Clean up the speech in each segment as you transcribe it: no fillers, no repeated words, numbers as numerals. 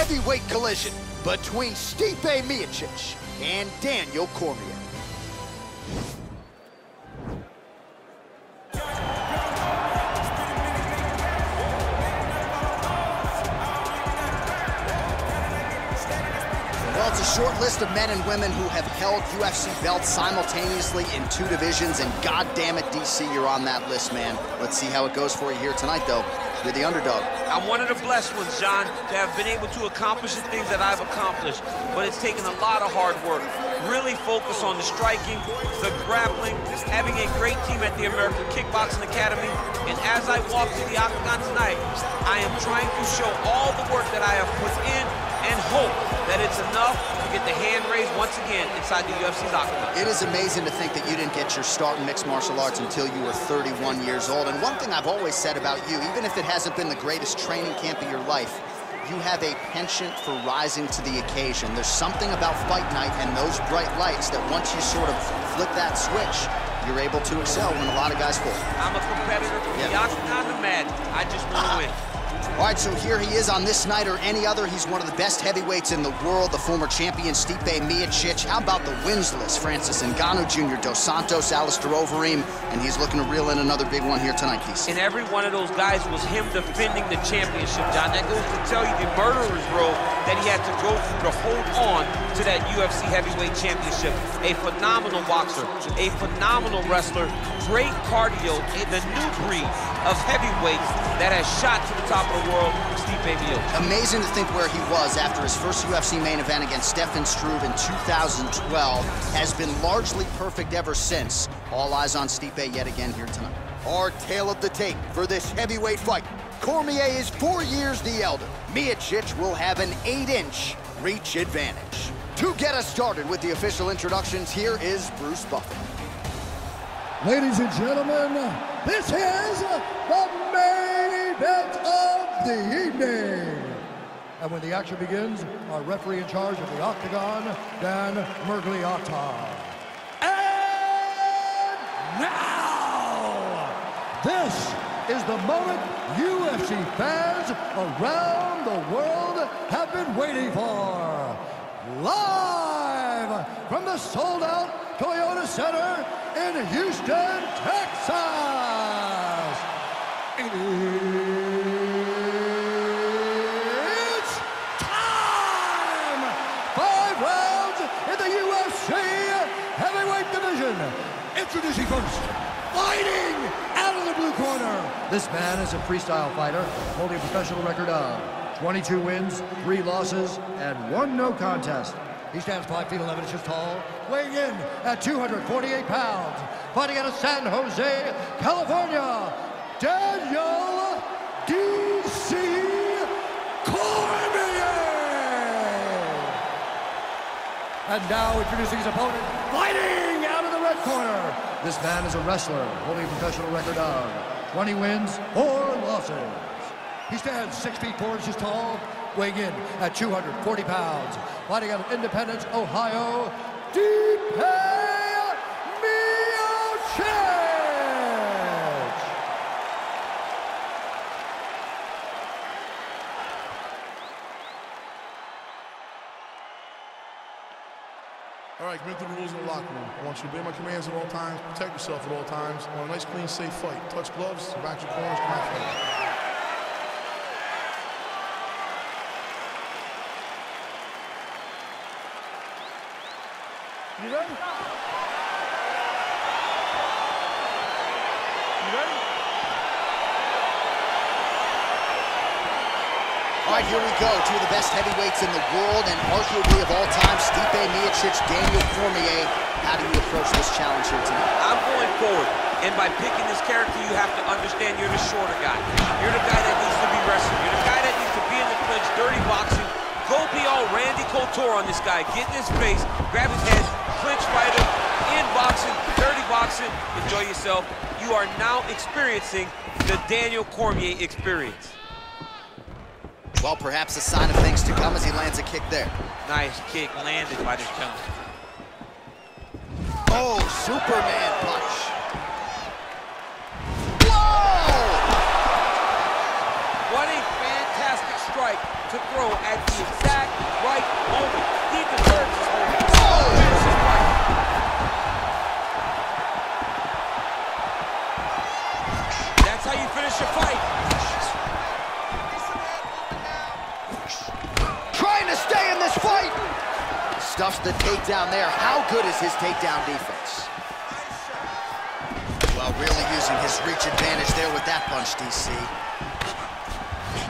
heavyweight collision between Stipe Miocic and Daniel Cormier. Well, it's a short list of men and women who have held UFC belts simultaneously in 2 divisions, and goddamn it, DC, you're on that list, man. Let's see how it goes for you here tonight, though. You're the underdog. I'm one of the blessed ones, John, to have been able to accomplish the things that I've accomplished, but it's taken a lot of hard work. Really focus on the striking, the grappling, having a great team at the American Kickboxing Academy, and as I walk to the octagon tonight, I am trying to show all the work that I have put in and hope that it's enough to get the hand raised once again inside the UFC's octagon. It is amazing to think that you didn't get your start in mixed martial arts until you were 31 years old. And one thing I've always said about you, even if it hasn't been the greatest training camp of your life, you have a penchant for rising to the occasion. There's something about fight night and those bright lights that once you sort of flip that switch, you're able to excel when a lot of guys fall. I'm a competitor from the octagon to mad. I just want to win. All right, so here he is on this night or any other. He's one of the best heavyweights in the world, the former champion Stipe Miocic. How about the wins list? Francis Ngannou Jr., Dos Santos, Alistair Overeem, and he's looking to reel in another big one here tonight, Keith. And every one of those guys was him defending the championship, John. That goes to tell you the murderer's row that he had to go through to hold on to that UFC heavyweight championship. A phenomenal boxer, a phenomenal wrestler, great cardio, the new breed of heavyweights that has shot to the top of the world, Stipe Miocic. Amazing to think where he was after his first UFC main event against Stefan Struve in 2012. Has been largely perfect ever since. All eyes on Stipe yet again here tonight. Our tale of the tape for this heavyweight fight. Cormier is 4 years the elder. Miocic will have an 8-inch reach advantage. To get us started with the official introductions, here is Bruce Buffer. Ladies and gentlemen, this is the main event of the evening. And when the action begins, our referee in charge of the octagon, Dan Murgliata. And now, this is the moment UFC fans around the world have been waiting for. Live from the sold-out Toyota Center in Houston, Texas. It's time! 5 rounds in the UFC heavyweight division. Introducing first, fighting out of the blue corner. This man is a freestyle fighter holding a professional record of 22 wins, 3 losses, and 1 no contest. He stands 5 feet 11 inches tall, weighing in at 248 pounds, fighting out of San Jose, California, Daniel D.C. Cormier! And now introducing his opponent, fighting out of the red corner. This man is a wrestler holding a professional record of 20 wins, 4 losses. He stands 6 feet 4 inches tall, weighing in at 240 pounds, fighting out of Independence, Ohio, Stipe Miocic! All right, commit to the rules in the locker room. I want you to obey my commands at all times, protect yourself at all times. I want a nice, clean, safe fight. Touch gloves, back your corners, come out fight. You ready? You ready? All right, here we go. 2 of the best heavyweights in the world and arguably of all time, Stipe Miocic, Daniel Cormier. How do you approach this challenge here tonight? I'm going forward, and by picking this character, you have to understand you're the shorter guy. You're the guy that needs to be wrestling. You're the guy that needs to be in the clinch, dirty boxing. Go be all Randy Couture on this guy. Get in his face, grab his head, clinch fighter, in boxing, dirty boxing. Enjoy yourself. You are now experiencing the Daniel Cormier experience. Well, perhaps a sign of things to come as he lands a kick there. Nice kick landed by this gentleman. Oh, Superman punch. Whoa! What a fantastic strike to throw at the exact right moment. He deserves his moment. Oh, finishes right. That's how you finish your fight. Trying to stay in this fight. Stuffs the takedown there. How good is his takedown defense? Well, really using his reach advantage there with that punch, DC.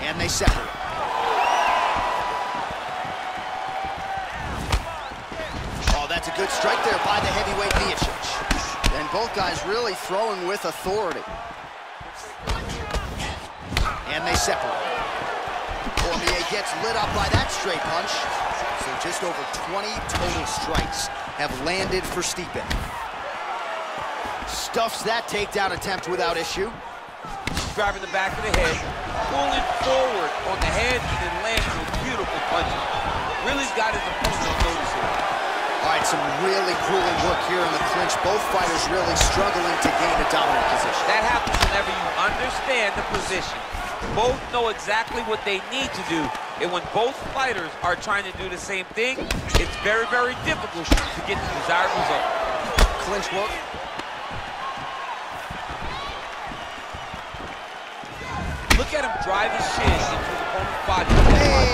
And they separate. Oh, that's a good strike there by the heavyweight Miocic. And both guys really throwing with authority. And they separate. Cormier gets lit up by that straight punch. So just over 20 total strikes have landed for Stipe. Stuffs that takedown attempt without issue. Driving the back of the head, pulling forward on the head, and then lands a beautiful punch. Really got his opponent on notice here. All right, some really grueling work here in the clinch. Both fighters really struggling to gain a dominant position. That happens whenever you understand the position. Both know exactly what they need to do. And when both fighters are trying to do the same thing, it's very, very difficult to get the desired result. Clinch work. Look at him drive his shin into his opponent's body. Hey,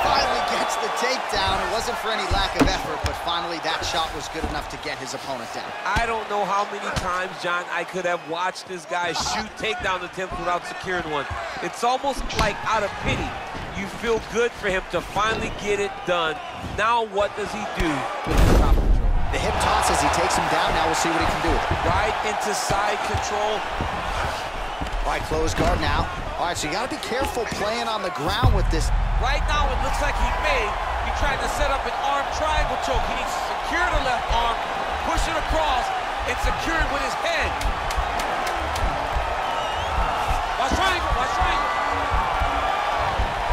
finally gets the takedown. It wasn't for any lack of effort, but finally that shot was good enough to get his opponent down. I don't know how many times, John, I could have watched this guy shoot takedown attempts without securing one. It's almost like out of pity. You feel good for him to finally get it done. Now what does he do with the top control? The hip toss as he takes him down. Now we'll see what he can do with it. Right into side control. All right, close guard now. All right, so you got to be careful playing on the ground with this. Right now it looks like he may be trying to set up an arm triangle choke. He needs to secure the left arm, push it across, and secure it with his head. Watch triangle, watch triangle.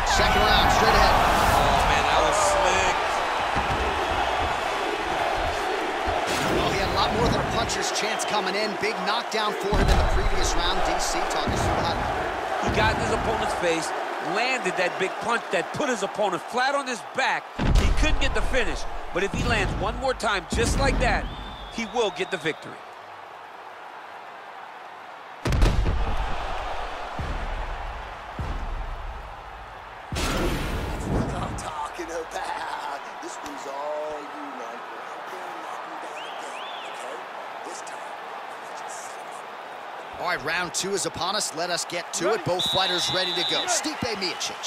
Second round, straight ahead. Oh, man, that was slick. Well, he had a lot more than a puncher's chance coming in. Big knockdown for him in the previous round. DC talking through that. He got in his opponent's face, landed that big punch that put his opponent flat on his back. He couldn't get the finish, but if he lands one more time just like that, he will get the victory. All right, round two is upon us. Let us get to it. Both fighters ready to go. Stipe Miocic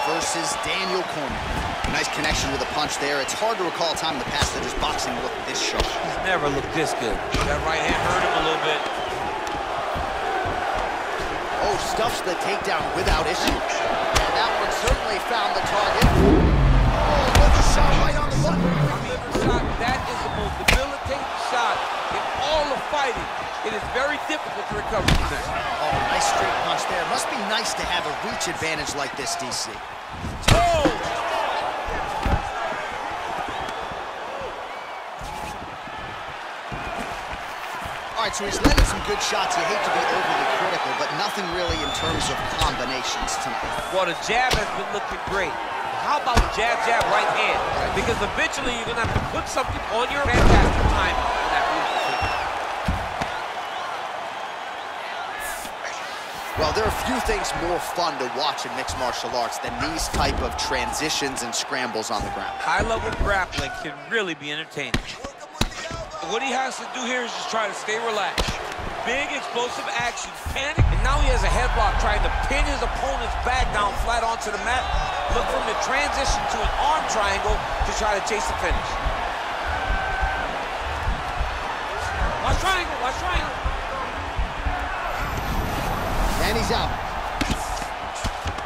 versus Daniel Cormier. Nice connection with a punch there. It's hard to recall a time in the past that his boxing looked this sharp. He's never looked this good. That right hand hurt him a little bit. Oh, stuffs the takedown without issue. And that one certainly found the target. Oh, another shot right on the button. Shot, that is the most debilitating shot in all of fighting. It is very difficult to recover from that. Oh, nice straight punch there. Must be nice to have a reach advantage like this, DC. Oh! All right, so he's landed some good shots. You hate to be overly critical, but nothing really in terms of combinations tonight. Well, the jab has been looking great. How about jab, jab, right hand? Because eventually you're going to have to put something on your fantastic time for that move. Well, there are few things more fun to watch in mixed martial arts than these type of transitions and scrambles on the ground. High-level grappling can really be entertaining. What he has to do here is just try to stay relaxed. Big, explosive action, panic, and now he has a headlock trying to pin his opponent's back down flat onto the mat. Look for him to transition to an arm triangle to try to chase the finish. Watch triangle, watch triangle. And he's out.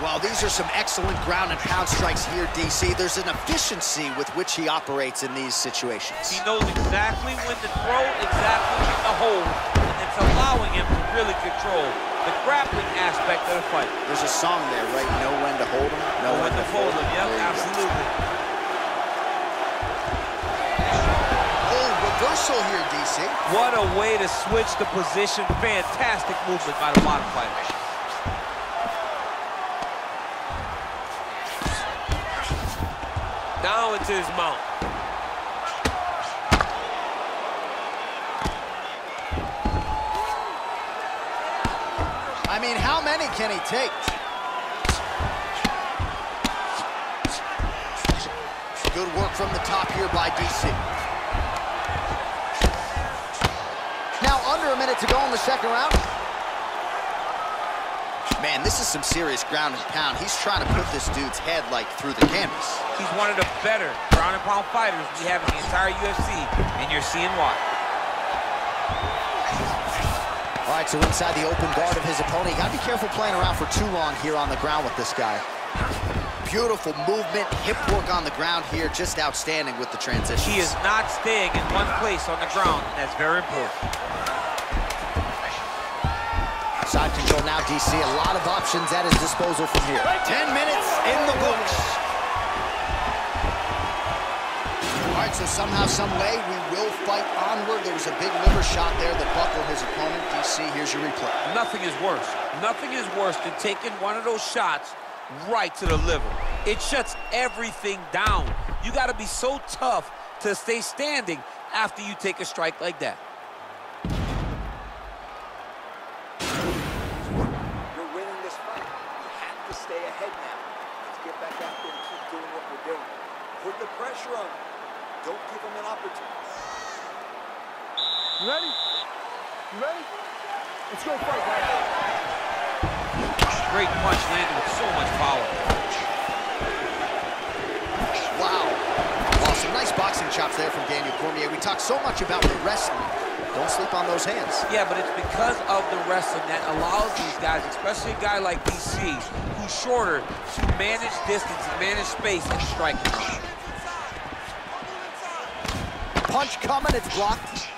Well, these are some excellent ground and pound strikes here, DC. There's an efficiency with which he operates in these situations. He knows exactly when to throw, exactly when to hold, and it's allowing him to really control the grappling aspect of the fight. There's a song there, right? Know when to hold him, know when to fold him. Yep, absolutely. Oh, reversal here, DC. What a way to switch the position. Fantastic movement by the bottom fighter. Now into his mount. I mean, how many can he take? Good work from the top here by DC. Now under a minute to go in the second round. Man, this is some serious ground and pound. He's trying to put this dude's head, like, through the canvas. He's one of the better ground and pound fighters we have in the entire UFC, and you're seeing why. All right, so inside the open guard of his opponent. You gotta be careful playing around for too long here on the ground with this guy. Beautiful movement, hip work on the ground here, just outstanding with the transition. He is not staying in one place on the ground, and that's very important. Side control now, DC. A lot of options at his disposal from here. 10 minutes in the books. All right, so somehow, some way, we will fight onward. There was a big liver shot there that buckled his opponent. DC, here's your replay. Nothing is worse. Nothing is worse than taking one of those shots right to the liver. It shuts everything down. You got to be so tough to stay standing after you take a strike like that. You're winning this fight. You have to stay ahead now. Let's get back out there and keep doing what we're doing. Put the pressure on him. Don't give him an opportunity. You ready? You ready? Let's go fight, man. Great punch landed with so much power. Wow. Well, some nice boxing chops there from Daniel Cormier. We talk so much about the wrestling. Don't sleep on those hands. Yeah, but it's because of the wrestling that allows these guys, especially a guy like DC, who's shorter, to manage distance and manage space and striking. Punch coming, it's blocked.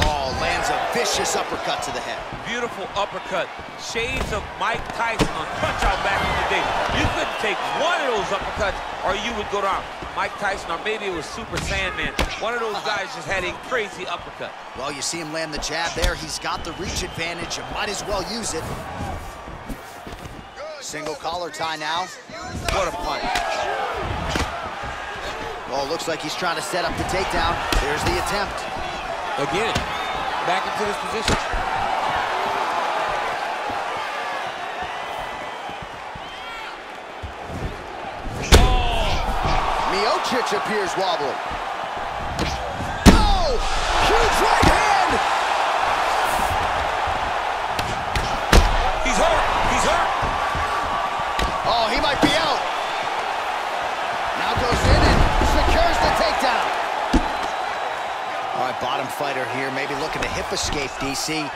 Oh, lands a vicious uppercut to the head. Beautiful uppercut. Shades of Mike Tyson on Punch-Out back in the day. You couldn't take one of those uppercuts or you would go down. Mike Tyson, or maybe it was Super Sandman. One of those guys just had a crazy uppercut. Well, you see him land the jab there. He's got the reach advantage. You might as well use it. Single collar tie now. What a punch. Oh, looks like he's trying to set up the takedown. There's the attempt. Again, back into this position. Miocic appears wobbly. Oh! Huge right hand! He's hurt! He's hurt! Oh, he might be out. Now goes in and secures the takedown. All right, bottom fighter here, maybe looking to hip escape, DC.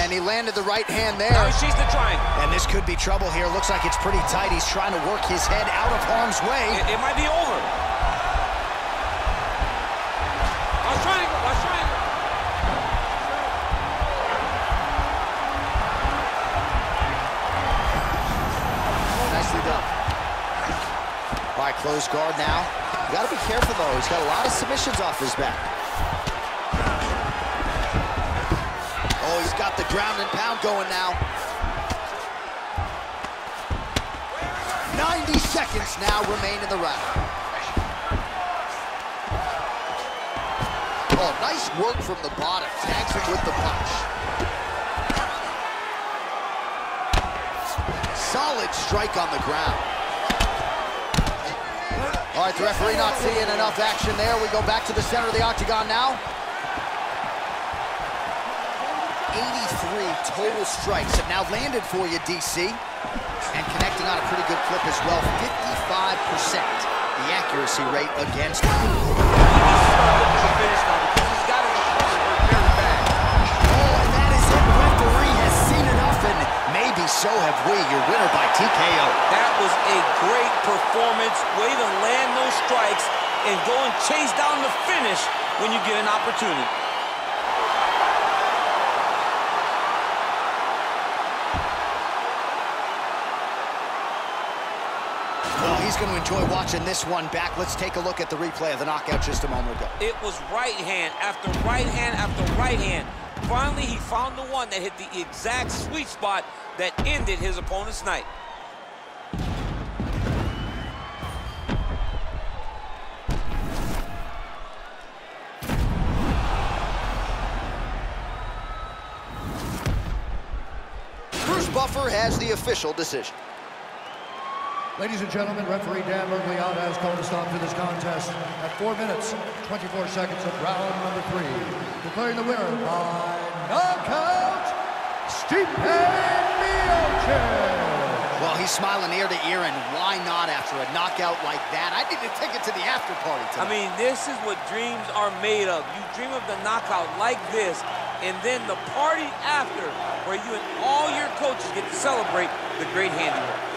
And he landed the right hand there. Now he sees the triangle. And this could be trouble here. Looks like it's pretty tight. He's trying to work his head out of harm's way. It might be over. Watch triangle, watch triangle. Nicely done. All right, closed guard now. You gotta be careful though. He's got a lot of submissions off his back. Oh, he's got the ground and pound going now. 90 seconds now remain in the round. Oh, nice work from the bottom. Tags him with the punch. Solid strike on the ground. All right, the referee not seeing enough action there. We go back to the center of the octagon now. 83 total strikes have now landed for you, DC. And connecting on a pretty good clip as well. 55% the accuracy rate against him. Oh, and that is it. Referee has seen enough, and maybe so have we. Your winner by TKO. That was a great performance. Way to land those strikes and go and chase down the finish when you get an opportunity. Well, he's going to enjoy watching this one back. Let's take a look at the replay of the knockout just a moment ago. It was right hand after right hand after right hand. Finally, he found the one that hit the exact sweet spot that ended his opponent's night. Here's Buffer has the official decision. Ladies and gentlemen, referee Dan Mergliata has called a stop to this contest at 4 minutes, 24 seconds of round number 3. Declaring the winner by knockout, Stipe. Well, he's smiling ear to ear, and why not after a knockout like that? I need a ticket to the after party tonight. I mean, this is what dreams are made of. You dream of the knockout like this, and then the party after, where you and all your coaches get to celebrate the great handiwork.